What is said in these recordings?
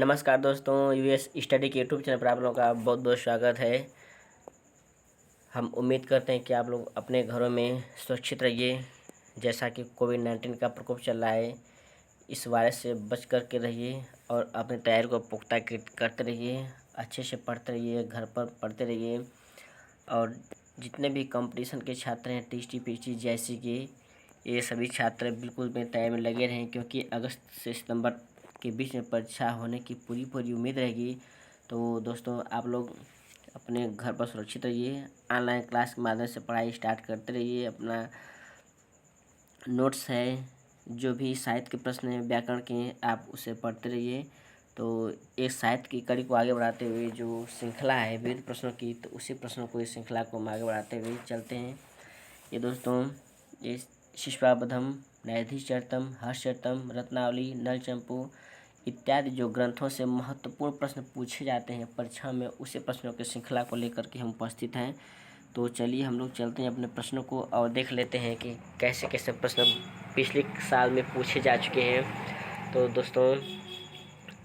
नमस्कार दोस्तों, US study के यूट्यूब चैनल पर आप लोगों का बहुत बहुत स्वागत है। हम उम्मीद करते हैं कि आप लोग अपने घरों में सुरक्षित रहिए। जैसा कि कोविड-19 का प्रकोप चल रहा है, इस वायरस से बच कर के रहिए और अपनी तैयारी को पुख्ता करते रहिए। अच्छे से पढ़ते रहिए, घर पर पढ़ते रहिए। और जितने भी कंपटीशन के छात्र हैं, टीटी पीटी जैसे कि ये सभी छात्र बिल्कुल अपनी तैयारी में लगे रहें, क्योंकि अगस्त से सितंबर के बीच में परीक्षा होने की पूरी उम्मीद रहेगी। तो दोस्तों, आप लोग अपने घर पर सुरक्षित रहिए। ऑनलाइन क्लास के माध्यम से पढ़ाई स्टार्ट करते रहिए। अपना नोट्स है, जो भी साहित्य के प्रश्न हैं, व्याकरण के, आप उसे पढ़ते रहिए। तो एक साहित्य की कड़ी को आगे बढ़ाते हुए जो श्रृंखला है विविध प्रश्नों की, तो उसी प्रश्नों को, इस श्रृंखला को हम आगे बढ़ाते हुए चलते हैं। ये दोस्तों, ये शिष्टाबद्धम, न्यायाधीशचरितम, हर्षचरितम, रत्नावली, नलचंपू इत्यादि जो ग्रंथों से महत्वपूर्ण प्रश्न पूछे जाते हैं परीक्षा में, उसी प्रश्नों की श्रृंखला को लेकर के हम उपस्थित हैं। तो चलिए हम लोग चलते हैं अपने प्रश्नों को और देख लेते हैं कि कैसे कैसे प्रश्न पिछले साल में पूछे जा चुके हैं। तो दोस्तों,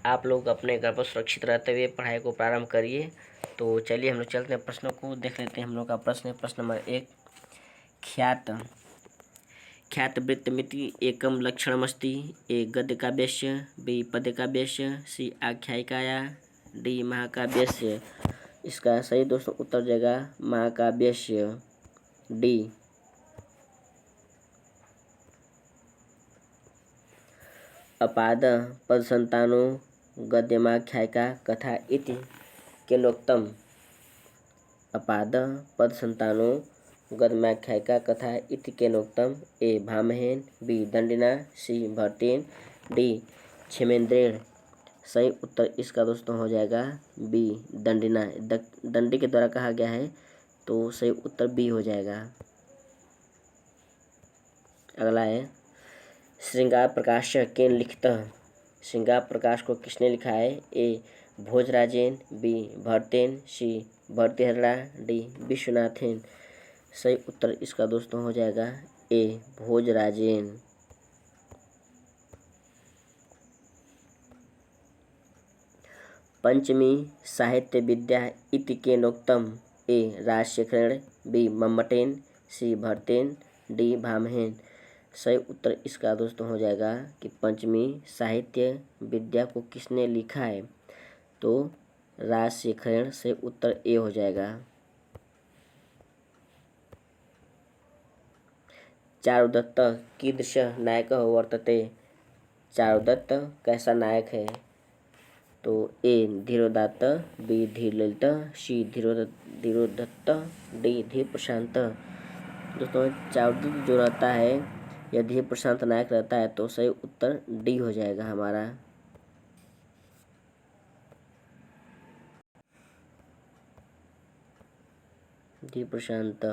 आप लोग अपने घर पर सुरक्षित रहते हुए पढ़ाई को प्रारंभ करिए। तो चलिए हम लोग चलते हैं, प्रश्नों को देख लेते हैं। हम लोग का प्रश्न है, प्रश्न नंबर 1, ख्यातवृत्तमिति एकं लक्षणमस्ति। ए गद्यकाव्यस्य, बी पद्यकाव्यस्य, सी आख्यायिकाया, डी महाकाव्यस्य। इसका सही दोस्तों उत्तर जाएगा महाकाव्यस्य, डी। अपाद पदसंतानो गद्यमाख्यायिका कथा इति केनोक्तम्। अपाद पदसंतानो गद्यमाख्यायिका कथा इति केनोक्तम्। ए भामहेन, बी दंडिना, सी भरतेन, डी क्षेमेंद्रेण। सही उत्तर इसका दोस्तों हो जाएगा बी दंडिना। दंडी के द्वारा कहा गया है, तो सही उत्तर बी हो जाएगा। अगला है, श्रृंगार प्रकाश केन लिखितः। श्रृंगार प्रकाश को किसने लिखा है? ए भोजराजेन, बी भरतेन, सी भर्तृहरिणा, डी विश्वनाथेन। सही उत्तर इसका दोस्तों हो जाएगा ए भोजराजेन। पंचमी साहित्य विद्या इति केनोक्तम्। ए राजशेखरेण, बी मम्मटेन, सी भरतेन, डी भामहेन। सही उत्तर इसका दोस्तों हो जाएगा कि पंचमी साहित्य विद्या को किसने लिखा है? तो राजशेखरेण। सही उत्तर ए हो जाएगा। चारुदत्त कीदृशः नायकः वर्तते। चारुदत्त कैसा नायक है? तो ए धीरोदात्त, बी धीरललित, सी धीरोदत्त, डी धीर प्रशांत। दोस्तों, चारुदत्त जो रहता है या धीर प्रशांत नायक रहता है, तो सही उत्तर डी हो जाएगा हमारा। धीर प्रशांत।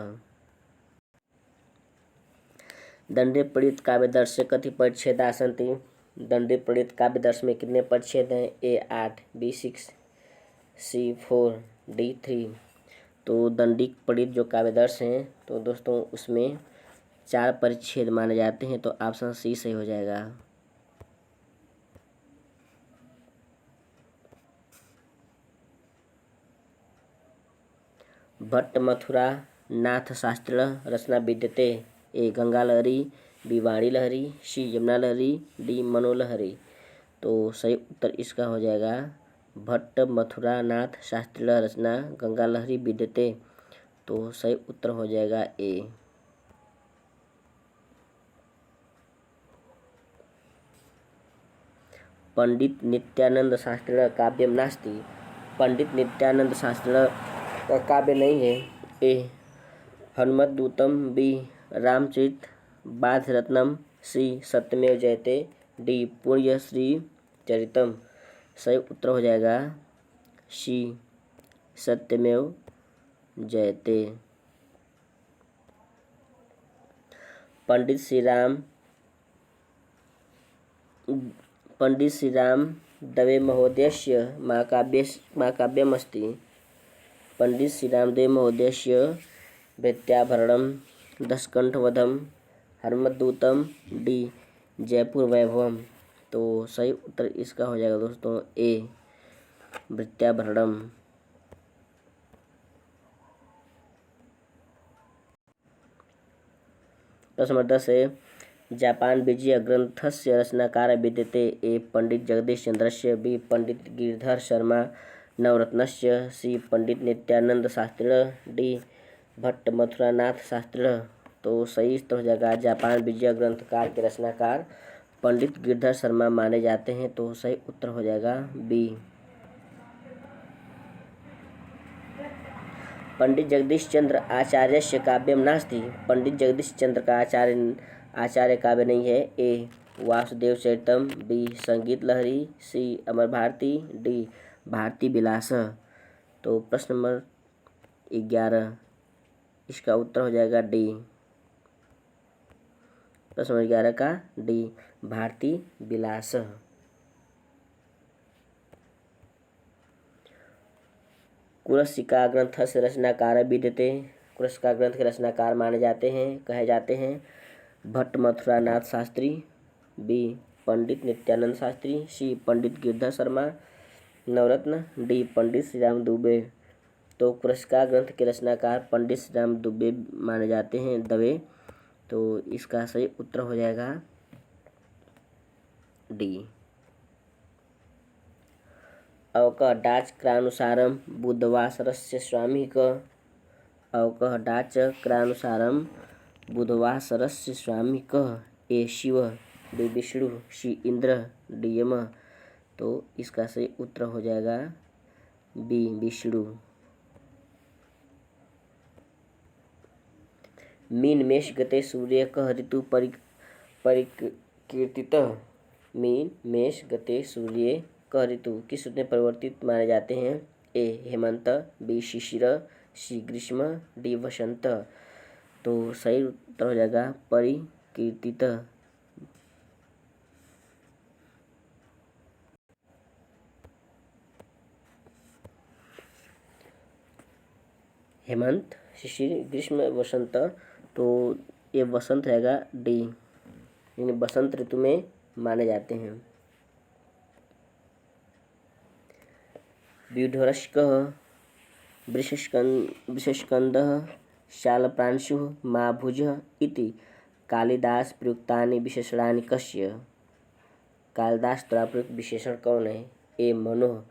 दंडे प्रणीत काव्यदर्श कति परिच्छेदा सन्ति। दंडे प्रणीत काव्यदर्श में कितने परिच्छेद हैं? ए 8, बी 6, सी 4, डी 3। तो दंडी प्रणीत जो काव्यदर्श हैं, तो दोस्तों उसमें 4 परिच्छेद माने जाते हैं, तो ऑप्शन सी सही हो जाएगा। भट्ट मथुरा नाथ शास्त्रिण रचना विद्यते। ए गंगा लहरी, बी वाणी लहरी, सी यमुना लहरी, डी मनोलहरी। तो सही उत्तर इसका हो जाएगा भट्ट मथुरा नाथ शास्त्रिण रचना गंगा लहरी विद्यते। तो सही उत्तर हो जाएगा ए। पंडित नित्यानंद शास्त्रिण काव्यम नास्ति। पंडित नित्यानंद शास्त्रिण का काव्य नहीं है। ए हनुमद्दूतम, बी रामचरित बाधरत्नम, सी सत्यमेव जयते, डी पुण्यश्री चरितम। सही उत्तर हो जाएगा सी सत्यमेव जयते। पंडित श्री राम दवे महोदयस्य महाकाव्यमस्ति। पंडित श्री रामदेव महोदयस्य भृत्याभरणम, दशकंठवधम, हनुमद्दूतम, डी जयपुर वैभवम। तो सही उत्तर इसका हो जाएगा दोस्तों ए वृत्याभरणम। प्रश्न नंबर 10 है जापान विजय ग्रंथस्य रचनाकार विद्यते ए पंडित जगदीश चंद्रस्य बी पंडित गिरिधर शर्मा नवरत्नस्य सी पंडित नित्यानंद शास्त्रिण डी भट्ट मथुरानाथ शास्त्रिण। तो सही उत्तर हो जाएगा जापान विजय ग्रंथकार के रचनाकार पंडित गिरधर शर्मा माने जाते हैं। तो सही उत्तर हो जाएगा बी। पंडित जगदीश चंद्र आचार्यस्य काव्यम नास्ति। पंडित जगदीश चंद्र का आचार्य काव्य नहीं है। ए वासुदेव चरितम बी संगीत लहरी सी अमर भारती डी भारती विलास। तो प्रश्न नंबर 11 इसका उत्तर हो जाएगा डी। प्रश्न नंबर 11 का डी भारती विलास। कुरसिका ग्रंथ से रचनाकार विद्यते। कुरसिका ग्रंथ के रचनाकार माने जाते हैं कहे जाते हैं भट्ट मथुरानाथ शास्त्री बी पंडित नित्यानंद शास्त्री सी पंडित गिरधर शर्मा नवरत्न डी पंडित श्री राम दुबे। तो कुरसिका ग्रंथ के रचनाकार पंडित श्री राम दुबे माने जाते हैं दवे। तो इसका सही उत्तर हो जाएगा डी। अवकः डाच क्रानुसारम बुधवासरस्य स्वामी क। अवकः डाच क्रानुसारम बुधवासरस्य स्वामी क। ए शिव बी विष्णु सी इंद्र डी यम। तो इसका सही उत्तर हो जाएगा बी विष्णु। मीन मेष गते सूर्य कः ऋतु परिकीर्तितः। मीन मेष गते सूर्य कः ऋतु किस ऋतु में परिवर्तित माने जाते हैं। ए हेमंत बी शिशिर सी ग्रीष्म डी वसंत। तो सही उत्तर हो जाएगा परिकीर्तित। हेमंत शिशिर ग्रीष्म वसंत। तो ये वसंत रहेगा डी यानी बसंत ऋतु में माने जाते हैं। व्यूढरस्कः वृषस्कंदः शालप्रांशुः माभुजः इति कालिदास प्रयुक्तानि विशेषणानि कस्य। कालिदास द्वारा प्रयुक्त विशेषण कौन है। ए मनोः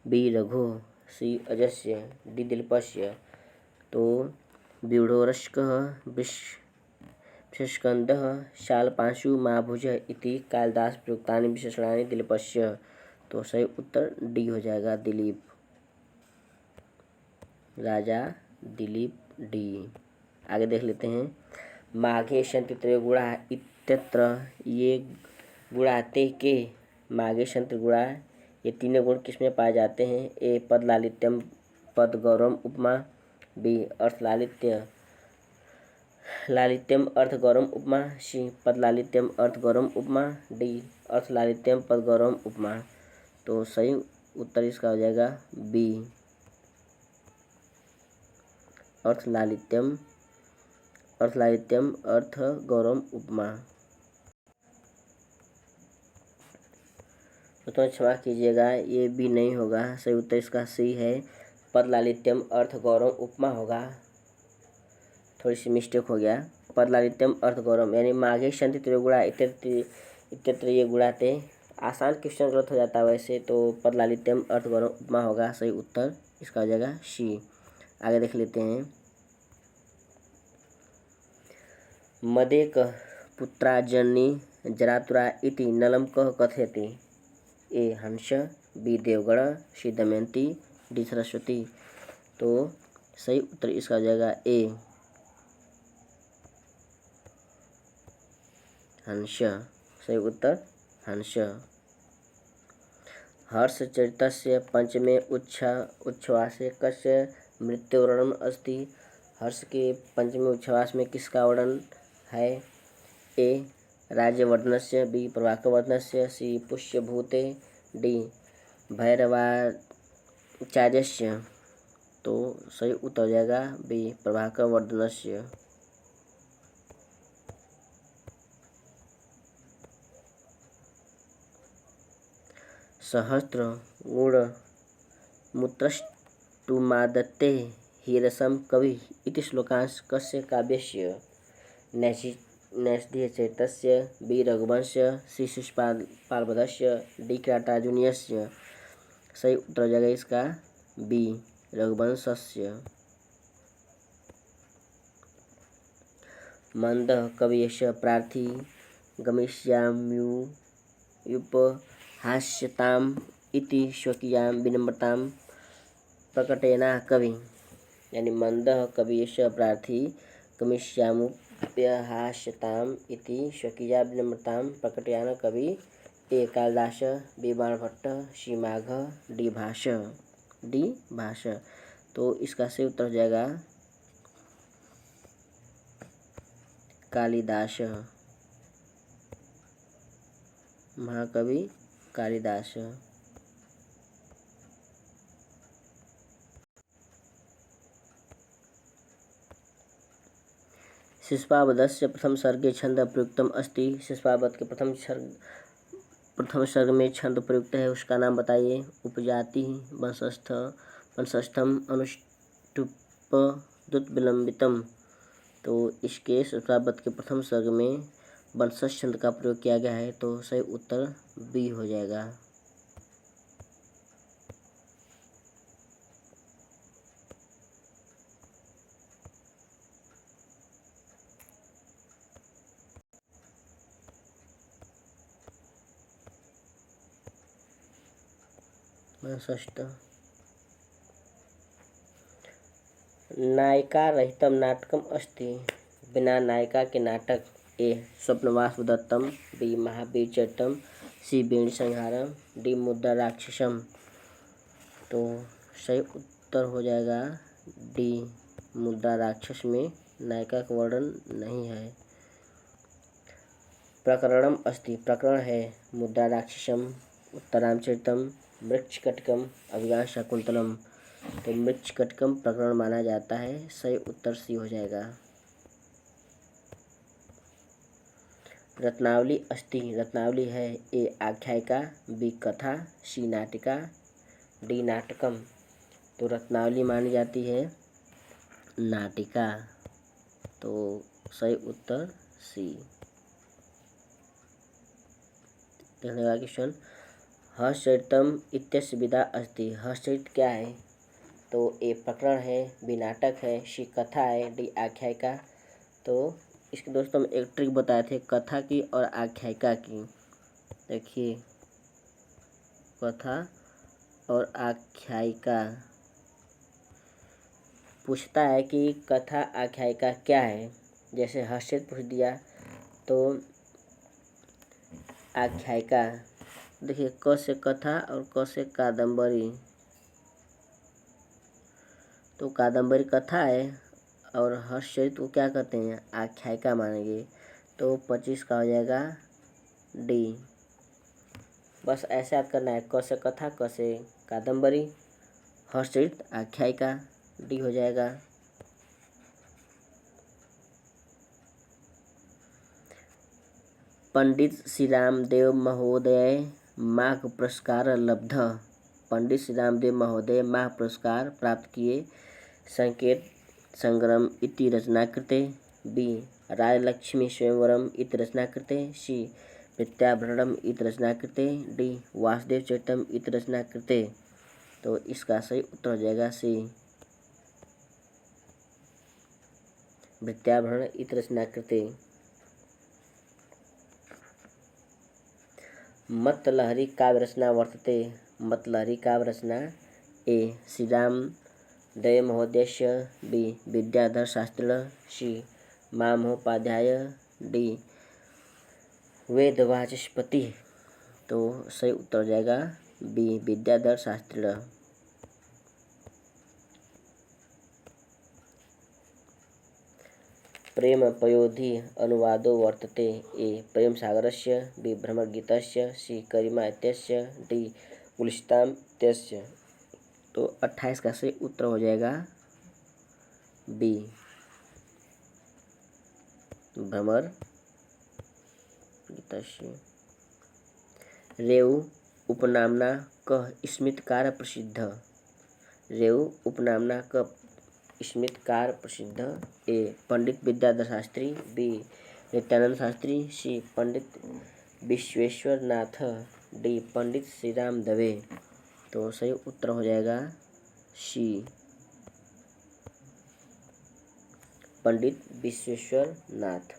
बी रघोः सी अजस्य डी दिलीपस्य। तो व्यूढरस्कः वृषस्कंदः शालपांशुः माभुजः इति कालिदास प्रयुक्तानि विशेषणानि दिलीपस्य। तो सही उत्तर डी हो जाएगा दिलीप। राजा दिलीप डी। आगे देख लेते हैं माघे सन्ति त्रयो गुणा इत्यत्र ये गुणाते के। माघे सन्ति गुणा ये तीनों गुण किसमें पाए जाते हैं। ए पद लालित्यम पद गौरवम उपमा बी अर्थ लालित्यम अर्थ गौरवम उपमा सी पद लालित्यम अर्थ गौरवम उपमा डी अर्थ लालित्यम पद गौरवम उपमा। तो सही उत्तर इसका हो जाएगा बी अर्थ लालित्यम अर्थ गौरवम उपमा। तो क्षमा कीजिएगा ये बी नहीं होगा सही उत्तर इसका सी है पद लालित्यम अर्थ गौरव उपमा होगा। थोड़ी सी मिस्टेक हो गया। पद लालित्यम अर्थ गौरव यानी माघे सन्ति त्रयो गुणा इत्यत्र ये गुणाते। आसान क्वेश्चन गलत हो जाता है वैसे। तो पद लालित्यम अर्थ गौरव उपमा होगा सही उत्तर इसका हो जाएगा सी। आगे देख लेते हैं मदेक पुत्रा जननी जरातुरा इति नलम कः कथयति। ए हंस बी देवगण सी दमयंती डी सरस्वती। तो सही उत्तर इसका हो जाएगा ए हंस। सही उत्तर हंस। हर्षचरितस्य पंचमे उच्छ्वासे कस्य मृत्युवर्णनम् अस्ति। हर्ष के पंचमे उच्छ्वास में किसका वर्णन है। ए राज्यवर्धनस्य बी प्रभाकरवर्धनस्य सी पुष्यभूते डी भैरवाचार्यस्य। तो सही उत्तर हो जाएगा बी प्रभाकरवर्धनस्य। सहस्त्र गुण मूत्रष्टुमादत्ते हीरसं कवि इति श्लोकांश कस्य काव्यस्य नैषधीयचरितस्य बी रघुवंश सी शिशुपालवधस्य डी किरातार्जुनीयस्य। सही उत्तर हो जाएगा इसका बी रघुवंशस्य। मंदः कवयस्य प्रार्थी गमिष्याम्युपहास्यताम् इति स्वकीयां विनम्रतां प्रकटयना कवि। यानी मंदः कवयस्य प्रार्थी गमिष्याम्युपहास्यताम् इति स्वकीया विनम्रतां प्रकटयना कवि। ए कालिदास, बी बाणभट्ट, सी माघ, डी भाष। तो इसका सही उत्तर हो जाएगा कालिदास, महाकवि कालिदास। शिशुपालवधस्य प्रथम सर्गे छंद प्रयुक्तम अस्ति। शिशुपालवध के प्रथम सर्ग में छंद प्रयुक्त है, उसका नाम बताइए। उपजाति, वंशस्थम, अनुष्टुप विलंबितम। तो इसके शिशुपालवध के प्रथम सर्ग में वंशज छंद का प्रयोग किया गया है, तो सही उत्तर बी हो जाएगा। नायिका रहितम नाटकम अस्ति। बिना नायिका के नाटक। ए स्वप्नवासवदत्तम, बी महावीर चरितम, सी वेणी संहारम, डी मुद्रा राक्षसम। तो सही उत्तर हो जाएगा डी मुद्रा राक्षस में नायिका का वर्णन नहीं है। प्रकरणम अस्ति, प्रकरण है। मुद्रा राक्षसम, उत्तरामचरितम, मृच्छकटिकम, अभिज्ञान शाकुंतलम। तो मृच्छकटिकम प्रकरण माना जाता है, सही उत्तर सी हो जाएगा। रत्नावली अस्ति, रत्नावली है। ए आख्यायिका, बी कथा, सी नाटिका, डी नाटकम। तो रत्नावली मानी जाती है नाटिका, तो सही उत्तर सी। देखने का क्वेश्चन, हर्षचरितम इत्यस्य विधा अस्ति। हर्षचरित क्या है? तो ए प्रकरण है, बी नाटक है, सी कथा है, डी आख्यायिका। तो इसके दोस्तों हम एक ट्रिक बताए थे कथा की और आख्यायिका की। देखिए, कथा और आख्यायिका पूछता है कि कथा आख्यायिका क्या है। जैसे हर्षचरित पूछ दिया तो आख्यायिका। देखिए, क से कथा और क से कादम्बरी। तो कादम्बरी कथा है और हर्षचरित को क्या कहते हैं? आख्यायिका मानेंगे। तो 25 का हो जाएगा डी। बस ऐसे याद करना है, क से कथा, क से कादम्बरी, हर्षचरित आख्यायिका, डी हो जाएगा। पंडित श्री रामदेव महोदय माघ पुरस्कार लब्ध। पंडित श्री रामदेव महोदय माघ पुरस्कार प्राप्त किए। संकेत संग्रम इति रचना कृते, बी राजलक्ष्मी स्वयंवरम इति रचना कृते, सी प्रत्याभरणम इति रचना कृते, डी वासुदेव चरितम इति रचना कृते। तो इसका सही उत्तर हो जाएगा सी प्रत्याभरण इति रचना कृते। मतलहरी काव्य रचना वर्तते। मतलहरी काव्य रचना। ए श्रीराम दय महोदयस्य, बी विद्याधर शास्त्रिण, सी मामहोपाध्याय, डी वेदवाचस्पति। तो सही उत्तर हो जाएगा बी विद्याधर शास्त्रिण। प्रेम पयोधि अनुवादो वर्तते। ए प्रेम सागरस्य, बी भ्रमरगीतस्य, सी करिमा इत्यस्य, डी गुलिस्तान इत्यस्य। तो 28 का सही उत्तर हो जाएगा बी भ्रमरगीतस्य। रेउ उपनामना कः स्मृतिकार प्रसिद्ध। रेव उपनामना क स्मृतिकार प्रसिद्ध। ए पंडित विद्याधर शास्त्री, बी नित्यानंद शास्त्री, सी पंडित विश्वेश्वर नाथ, डी पंडित श्री राम दवे। तो सही उत्तर हो जाएगा सी पंडित विश्वेश्वर नाथ।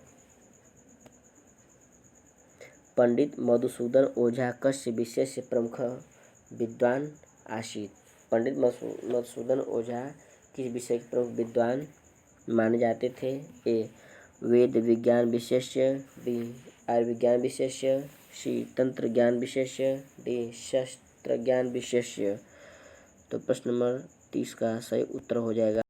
पंडित मधुसूदन ओझा कस्य विशेष प्रमुख विद्वान आसीत। पंडित मधुसूदन ओझा किस विषय के प्रमुख विद्वान माने जाते थे। ए वेद विज्ञान विशेष्य, बी आयुर्विज्ञान विशेष्य, सी तंत्र ज्ञान विशेष्य, डी शस्त्र ज्ञान विशेष्य। तो प्रश्न नंबर 30 का सही उत्तर हो जाएगा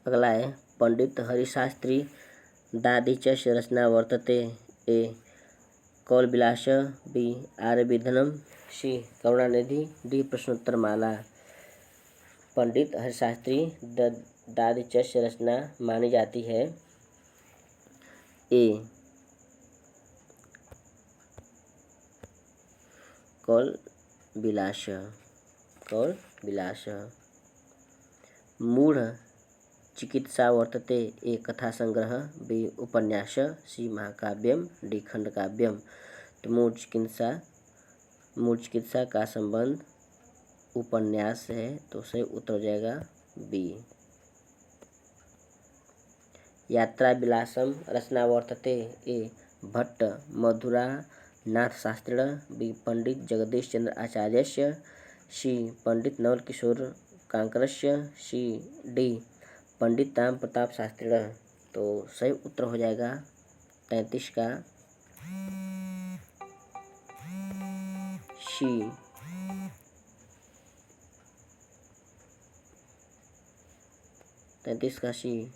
अगला है पंडित हरिशास्त्री दादिचस्य रचना वर्तते। ए कौलविलास, बी आर्यविधनम, सी करुणानिधि, डी प्रश्नोत्तरमाला। पंडित हरिशास्त्री दादिचस्य रचना मानी जाती है। ए कौलविलास, मूढ़ चिकित्सा वर्तते। ए कथा संग्रह, बी उपन्यास, सी महाकाव्यम, डी खंडकाव्यम। तो मूढ़ चिकित्सा का संबंध उपन्यास है। तो सही उत्तर हो जाएगा बी। यात्रा विलासम रचना वर्तते। ए भट्ट मधुरा नाथ शास्त्रिण, बी पंडित जगदीश चंद्र आचार्यस्य, सी पंडित नवल किशोर कांकरस्य, सी डी पंडित राम प्रताप शास्त्रिण। तो सही उत्तर हो जाएगा 33 का सी। तैंतीस का सी।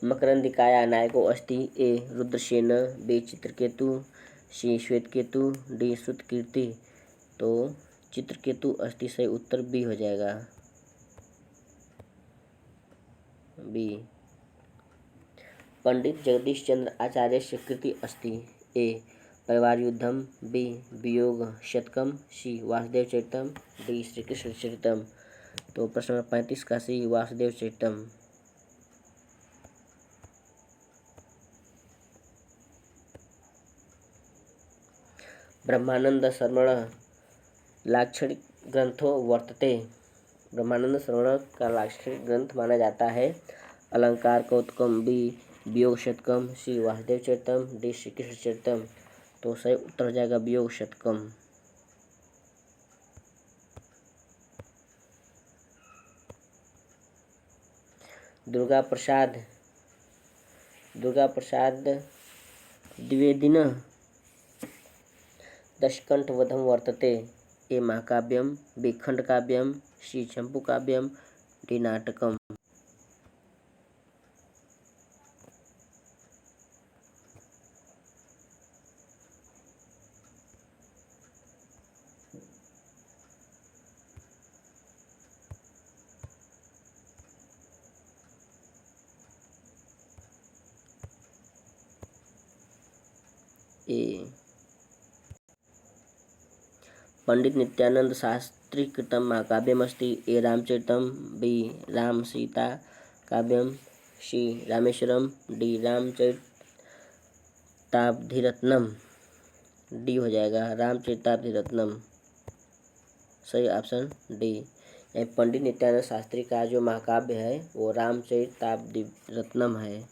मकरंदिकाया नायको अस्ति। ए रुद्रसेन, बी चित्रकेतु, सी श्वेतकेतु, डी श्रुतकीर्ति। तो चित्रकेतु अस्ति सही उत्तर बी हो जाएगा बी। पंडित जगदीश चंद्र आचार्य से कृति अस्ति। ए परिवार युद्धम, बी वियोग शतकम, सी वासुदेव चरितम, डी श्री कृष्ण चरितम। तो प्रश्न नंबर 35 का सी वासुदेव चरितम। ब्रह्मानंद श्रवण लाक्षणिक ग्रंथों वर्तते। ब्रह्मानंद श्रवण का लाक्षणिक ग्रंथ माना जाता है। अलंकार कौतुकम, बी वियोग शतकम, सी वासुदेव चरितम, डी श्री कृष्ण चरितम। तो सही उत्तर हो जाएगा वियोग शतकम। दुर्गा प्रसाद द्विवेदिन दशकंठ वधम वर्तते। ए महाकाव्यम, बी खंडकाव्यम, सी चंपूकाव्यम, डी नाटकम। ए पंडित नित्यानंद शास्त्री कृतं महाकाव्यमस्ति। ए रामचरितम, बी राम सीता काव्यम, सी रामेश्वरम, डी रामचरिताब्धिरत्नम। डी हो जाएगा, रामचरितमानस। सही ऑप्शन डी। पंडित नित्यानंद शास्त्री का जो महाकाव्य है वो रामचरितमानस है।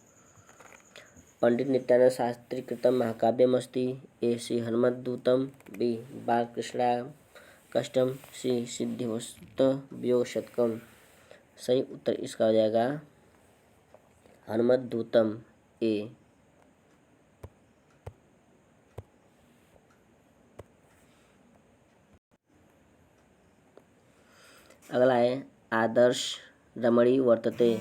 पंडित नित्यानंद शास्त्री कृतं महाकाव्यमस्ति। ए श्री हनुमद्दूतं, बी बालकृष्णाष्टकम्, सी सिद्धिविनायकशतकम्। सही उत्तर इसका हो जाएगा हनुमद्दूतम ए। अगला है आदर्श रमणी वर्तते।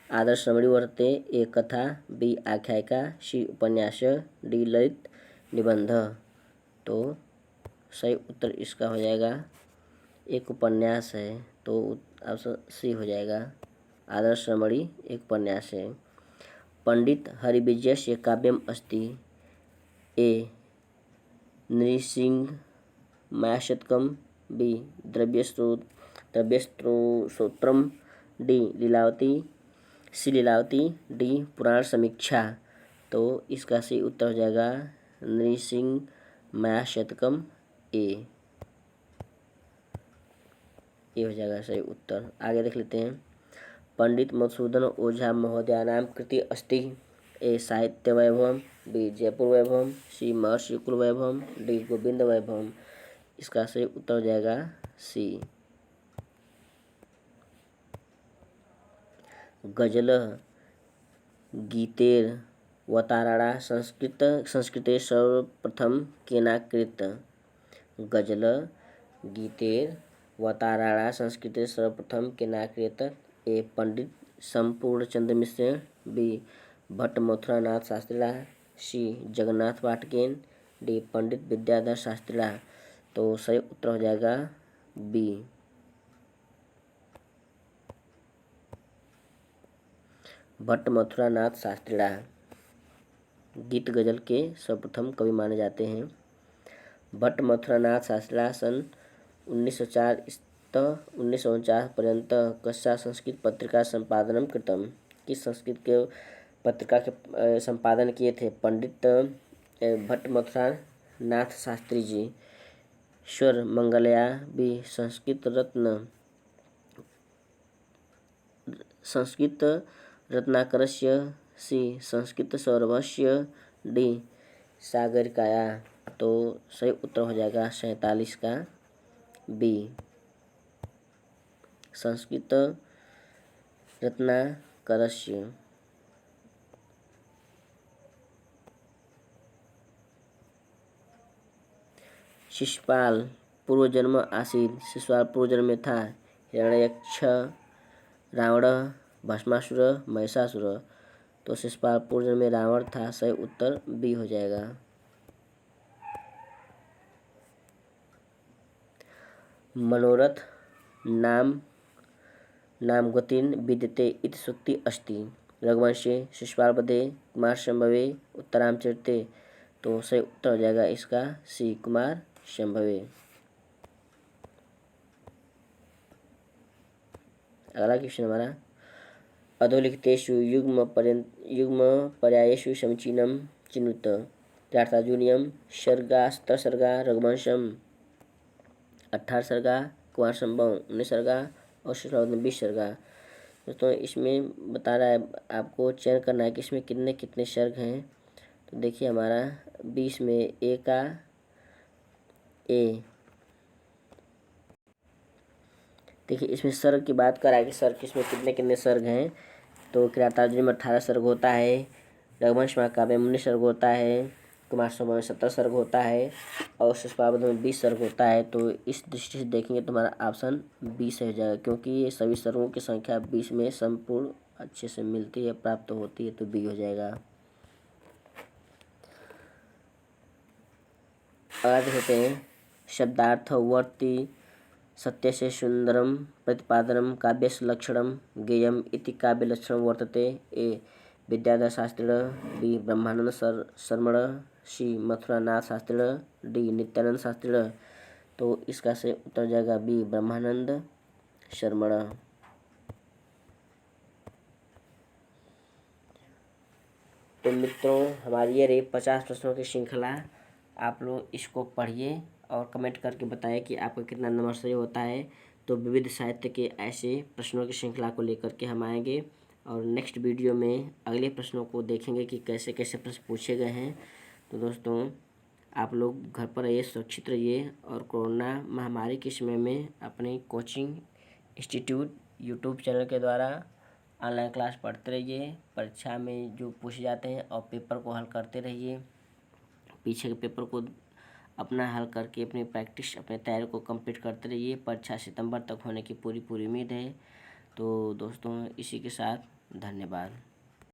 आदर्श रमणी वर्तते, ए कथा, बी आख्यायिका, सी उपन्यास, डी ललित निबंध। तो सही उत्तर इसका हो जाएगा एक उपन्यास है, तो ऑप्शन सी हो जाएगा। आदर्श रमणी एक उपन्यास है। पंडित हरिविजयस्य काव्यम अस्ति। ए नृसिंहमायाशतकम्, बी द्रव्यस्त्रोत्रम्, डी लीलावती, सी लीलावती, डी पुराण समीक्षा। तो इसका सही उत्तर हो जाएगा नृसिंहमायाशतकम् ए। ये हो जाएगा सही उत्तर। आगे देख लेते हैं। पंडित मधुसूदन ओझा महोदयानां कृति अस्ति। ए साहित्य वैभवम, बी जयपुर वैभवम, सी महर्षि कुल वैभवम, डी गोविंद वैभवम। इसका सही उत्तर हो जाएगा सी। गजल गीतेर वताराणा संस्कृते सर्वप्रथम केनाकृत। गजल गीतेर वताराणा संस्कृते सर्वप्रथम केनाकृत। ए पंडित संपूर्णचंद्र मिश्रेण, बी भट्ट मथुरानाथ शास्त्रिणा, सी जगन्नाथ पाठकेन, डी पंडित विद्याधर शास्त्रिणा। तो सही उत्तर हो जाएगा बी भट्ट मथुरानाथ शास्त्रिणा। गीत गजल के सर्वप्रथम कवि माने जाते हैं। भट्ट मथुरानाथ शास्त्रिणा सन 1904 तः 1949 पर्यंत कस्या संस्कृत पत्रिका संपादनम कृतम। किस संस्कृत के पत्रिका के संपादन किए थे पंडित भट्ट मथुरानाथ शास्त्री जी। स्वर मंगलया, बी संस्कृत रत्नाकरस्य, सी संस्कृत सौरभस्य, डी सागरिकाया। तो सही उत्तर हो जाएगा 47 का बी संस्कृत रत्नाकरस्य। शिशुपाल पूर्वजन्म आसीत्। शिशुपाल पूर्वजन्म में था हिरण्यक्ष, रावण, भस्मासुर, महिषासुर। तो शिशुपाल पूर्वजन्म में रावण था। सही उत्तर बी हो जाएगा। मनोरथ नाम गतिन विद्यते इति सूक्ति अस्ति। रघुवंशे शिशुपालवधे कुमारसंभवे उत्तरामचरिते। तो सही उत्तर हो जाएगा इसका सी कुमारसंभवे। अगला क्वेश्चन हमारा अधोलिखितेषु युग्मपर्यायेषु समीचीनं चिनुत। तीर्थार्जुनीयम सर्गा रघुवंशम 18 सर्गा, कुमारसंभव 19 सर्गा और शिशुपाल 20 सर्गा। दोस्तों इसमें बता रहा है आपको चयन करना है कि इसमें कितने कितने सर्ग हैं। तो देखिए हमारा 20 में ए का ए। देखिए इसमें सर्ग की बात कर रहा है कि सर्ग इसमें कितने कितने सर्ग हैं। तो किरातार्जुनी में 18 सर्ग होता है, रघुवंश महाकाव्य में 19 सर्ग होता है, कुमारसंभव में 17 सर्ग होता है और शिशुपाल में 20 सर्ग होता है। तो इस दृष्टि से देखेंगे तो हमारा ऑप्शन 20 हो जाएगा, क्योंकि ये सभी सर्गों की संख्या 20 में संपूर्ण अच्छे से मिलती है, प्राप्त होती है। तो बी हो जाएगा। आगे होते हैं शब्दार्थवर्ती सत्य से सुंदरम प्रतिपादनम काव्यस्य लक्षणम गेयम इति काव्यलक्षणम वर्तते। ए विद्याधर शास्त्रिण, बी ब्रह्मानंद शर्मण, सी मथुरानाथ शास्त्रिण, डी नित्यानंद शास्त्रिण। तो इसका से उत्तर जाएगा बी ब्रह्मानंद शर्मण। तो तो मित्रों, हमारी ये रही 50 प्रश्नों की श्रृंखला। आप लोग इसको पढ़िए और कमेंट करके बताइए कि आपका कितना नंबर सही होता है। तो विविध साहित्य के ऐसे प्रश्नों की श्रृंखला को लेकर के हम आएंगे और नेक्स्ट वीडियो में अगले प्रश्नों को देखेंगे कि कैसे कैसे प्रश्न पूछे गए हैं। तो दोस्तों, आप लोग घर पर रहिए, सुरक्षित रहिए और कोरोना महामारी के समय में अपने कोचिंग इंस्टीट्यूट यूट्यूब चैनल के द्वारा ऑनलाइन क्लास पढ़ते रहिए। परीक्षा में जो पूछे जाते हैं और पेपर को हल करते रहिए। पीछे के पेपर को अपना हल करके अपनी प्रैक्टिस, अपने तैयारी को कंप्लीट करते रहिए। परीक्षा सितंबर तक होने की पूरी उम्मीद है। तो दोस्तों, इसी के साथ धन्यवाद।